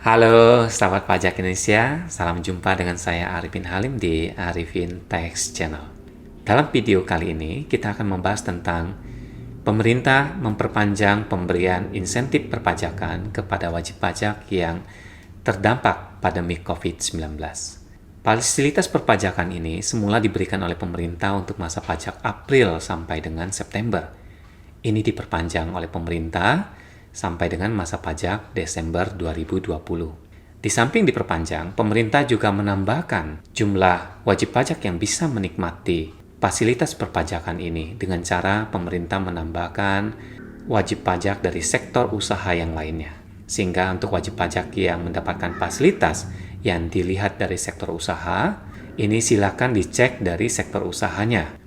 Halo, sahabat pajak Indonesia. Salam jumpa dengan saya Arifin Halim di Arifin Tax Channel. Dalam video kali ini, kita akan membahas tentang pemerintah memperpanjang pemberian insentif perpajakan kepada wajib pajak yang terdampak pandemi COVID-19. Fasilitas perpajakan ini semula diberikan oleh pemerintah untuk masa pajak April sampai dengan September. Ini diperpanjang oleh pemerintah sampai dengan masa pajak Desember 2020. Di samping diperpanjang, pemerintah juga menambahkan jumlah wajib pajak yang bisa menikmati fasilitas perpajakan ini dengan cara pemerintah menambahkan wajib pajak dari sektor usaha yang lainnya. Sehingga untuk wajib pajak yang mendapatkan fasilitas yang dilihat dari sektor usaha, ini silakan dicek dari sektor usahanya.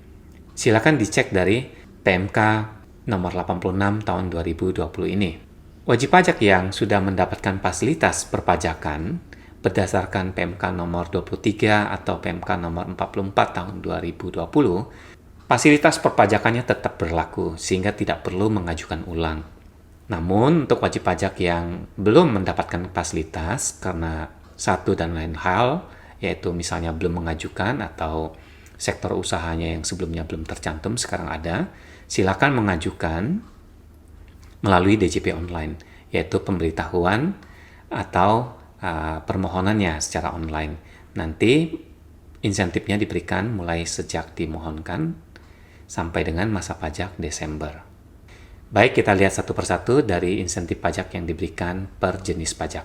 Silakan dicek dari PMK nomor 86 tahun 2020 ini. Wajib pajak yang sudah mendapatkan fasilitas perpajakan berdasarkan PMK nomor 23 atau PMK nomor 44 tahun 2020, fasilitas perpajakannya tetap berlaku sehingga tidak perlu mengajukan ulang. Namun, untuk wajib pajak yang belum mendapatkan fasilitas karena satu dan lain hal, yaitu misalnya belum mengajukan atau sektor usahanya yang sebelumnya belum tercantum sekarang ada, silakan mengajukan melalui DJP online, yaitu pemberitahuan atau permohonannya secara online. Nanti insentifnya diberikan mulai sejak dimohonkan sampai dengan masa pajak Desember. Baik, kita lihat satu persatu dari insentif pajak yang diberikan per jenis pajak.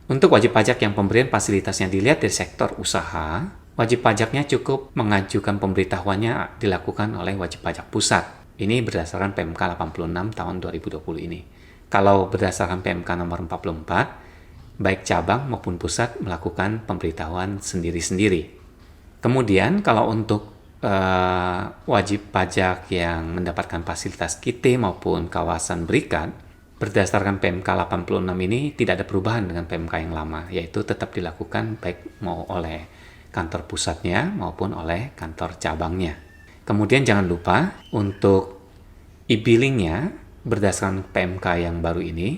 Untuk wajib pajak yang pemberian fasilitasnya dilihat dari sektor usaha, wajib pajaknya cukup mengajukan pemberitahuannya dilakukan oleh wajib pajak pusat. Ini berdasarkan PMK 86 tahun 2020 ini. Kalau berdasarkan PMK nomor 44, baik cabang maupun pusat melakukan pemberitahuan sendiri-sendiri. Kemudian kalau untuk wajib pajak yang mendapatkan fasilitas KIT maupun kawasan berikat, berdasarkan PMK 86 ini tidak ada perubahan dengan PMK yang lama, yaitu tetap dilakukan baik mau oleh kantor pusatnya maupun oleh kantor cabangnya. Kemudian jangan lupa untuk e-billingnya berdasarkan PMK yang baru ini,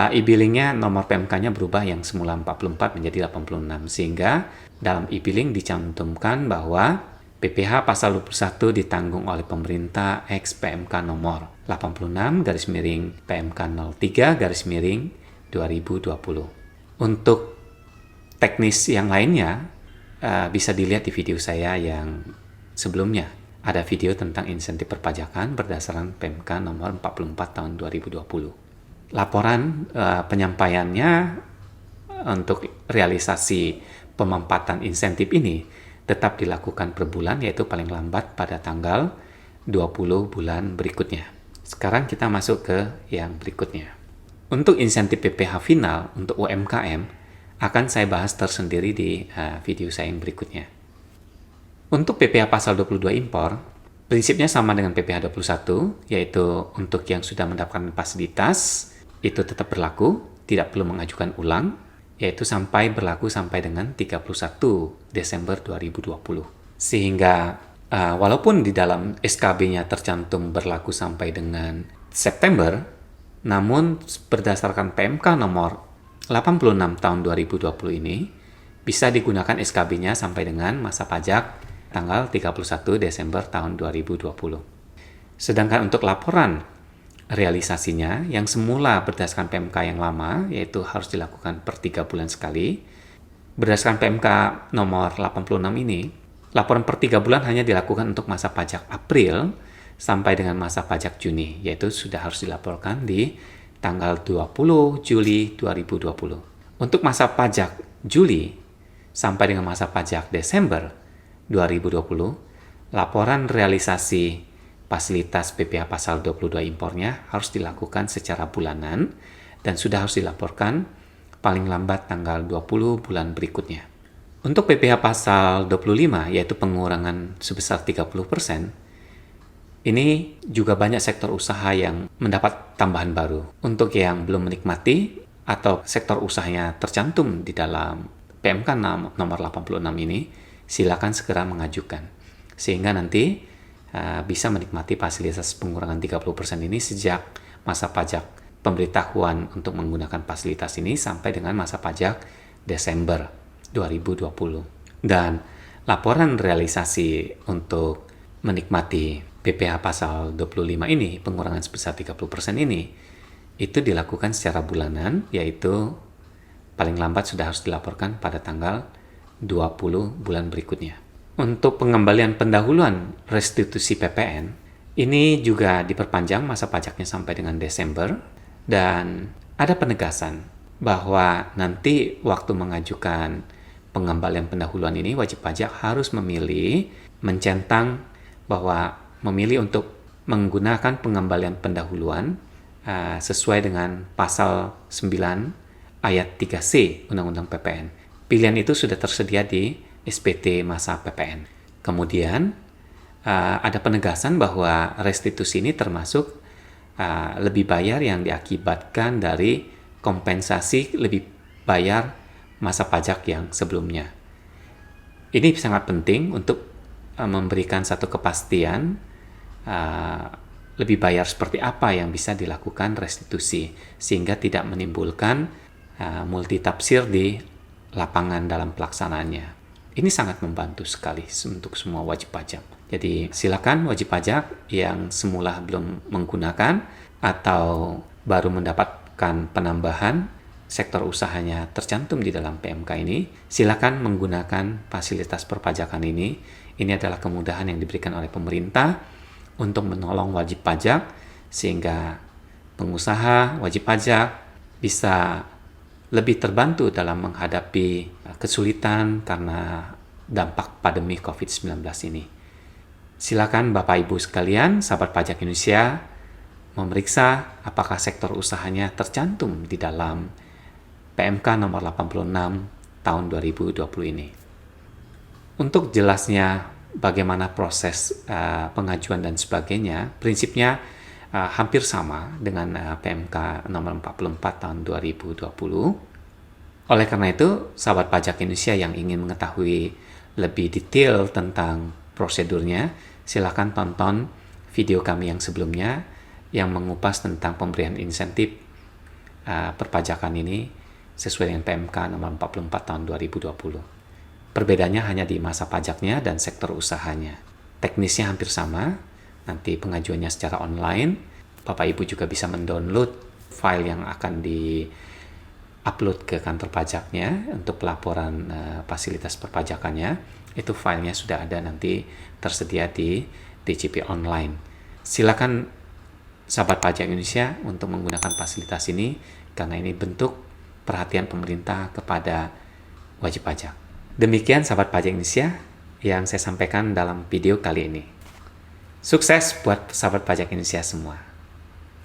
e-billingnya nomor PMK-nya berubah yang semula 44 menjadi 86, sehingga dalam e-billing dicantumkan bahwa PPh pasal 21 ditanggung oleh pemerintah X PMK nomor 86 garis miring PMK 03 garis miring 2020. Untuk teknis yang lainnya bisa dilihat di video saya yang sebelumnya. Ada video tentang insentif perpajakan berdasarkan PMK nomor 44 tahun 2020. Laporan penyampaiannya untuk realisasi pemampatan insentif ini tetap dilakukan per bulan, yaitu paling lambat pada tanggal 20 bulan berikutnya. Sekarang kita masuk ke yang berikutnya. Untuk insentif PPh final untuk UMKM akan saya bahas tersendiri di video saya yang berikutnya. Untuk PPh pasal 22 impor, prinsipnya sama dengan PPh 21, yaitu untuk yang sudah mendapatkan fasilitas, itu tetap berlaku, tidak perlu mengajukan ulang, yaitu berlaku sampai dengan 31 Desember 2020. Sehingga walaupun di dalam SKB-nya tercantum berlaku sampai dengan September, namun berdasarkan PMK nomor 86 tahun 2020 ini, bisa digunakan SKB-nya sampai dengan masa pajak tanggal 31 Desember tahun 2020. Sedangkan untuk laporan realisasinya yang semula berdasarkan PMK yang lama, yaitu harus dilakukan per 3 bulan sekali, berdasarkan PMK nomor 86 ini, laporan per 3 bulan hanya dilakukan untuk masa pajak April sampai dengan masa pajak Juni, yaitu sudah harus dilaporkan di tanggal 20 Juli 2020. Untuk masa pajak Juli sampai dengan masa pajak Desember 2020, laporan realisasi fasilitas PPh pasal 22 impornya harus dilakukan secara bulanan dan sudah harus dilaporkan paling lambat tanggal 20 bulan berikutnya. Untuk PPh pasal 25, yaitu pengurangan sebesar 30%, ini juga banyak sektor usaha yang mendapat tambahan baru. Untuk yang belum menikmati atau sektor usahanya tercantum di dalam PMK nomor 86 ini, silakan segera mengajukan. Sehingga nanti bisa menikmati fasilitas pengurangan 30% ini sejak masa pajak pemberitahuan untuk menggunakan fasilitas ini sampai dengan masa pajak Desember 2020. Dan laporan realisasi untuk menikmati PPh pasal 25 ini, pengurangan sebesar 30% ini, itu dilakukan secara bulanan, yaitu paling lambat sudah harus dilaporkan pada tanggal 20 bulan berikutnya. Untuk pengembalian pendahuluan restitusi PPN, ini juga diperpanjang masa pajaknya sampai dengan Desember, dan ada penegasan bahwa nanti waktu mengajukan pengembalian pendahuluan ini, wajib pajak harus mencentang bahwa memilih untuk menggunakan pengembalian pendahuluan sesuai dengan pasal 9 ayat 3C Undang-Undang PPN. Pilihan itu sudah tersedia di SPT masa PPN. Kemudian ada penegasan bahwa restitusi ini termasuk lebih bayar yang diakibatkan dari kompensasi lebih bayar masa pajak yang sebelumnya. Ini sangat penting untuk memberikan satu kepastian lebih bayar seperti apa yang bisa dilakukan restitusi, sehingga tidak menimbulkan multitafsir di lapangan dalam pelaksanaannya. Ini sangat membantu sekali untuk semua wajib pajak. Jadi silakan wajib pajak yang semula belum menggunakan atau baru mendapatkan penambahan sektor usahanya tercantum di dalam PMK ini, silakan menggunakan fasilitas perpajakan ini. Ini adalah kemudahan yang diberikan oleh pemerintah untuk menolong wajib pajak sehingga pengusaha wajib pajak bisa lebih terbantu dalam menghadapi kesulitan karena dampak pandemi COVID-19 ini. Silakan Bapak Ibu sekalian, sahabat pajak Indonesia, memeriksa apakah sektor usahanya tercantum di dalam PMK nomor 86 tahun 2020 ini. Untuk jelasnya bagaimana proses pengajuan dan sebagainya, prinsipnya hampir sama dengan PMK nomor 44 tahun 2020. Oleh karena itu, sahabat pajak Indonesia yang ingin mengetahui lebih detail tentang prosedurnya, silakan tonton video kami yang sebelumnya yang mengupas tentang pemberian insentif perpajakan ini sesuai dengan PMK nomor 44 tahun 2020. Perbedaannya hanya di masa pajaknya dan sektor usahanya. Teknisnya hampir sama, nanti pengajuannya secara online. Bapak Ibu juga bisa mendownload file yang akan di-upload ke kantor pajaknya untuk pelaporan fasilitas perpajakannya. Itu filenya sudah ada nanti tersedia di DJP online. Silakan sahabat pajak Indonesia untuk menggunakan fasilitas ini karena ini bentuk perhatian pemerintah kepada wajib pajak. Demikian sahabat pajak Indonesia yang saya sampaikan dalam video kali ini. Sukses buat sahabat pajak Indonesia semua.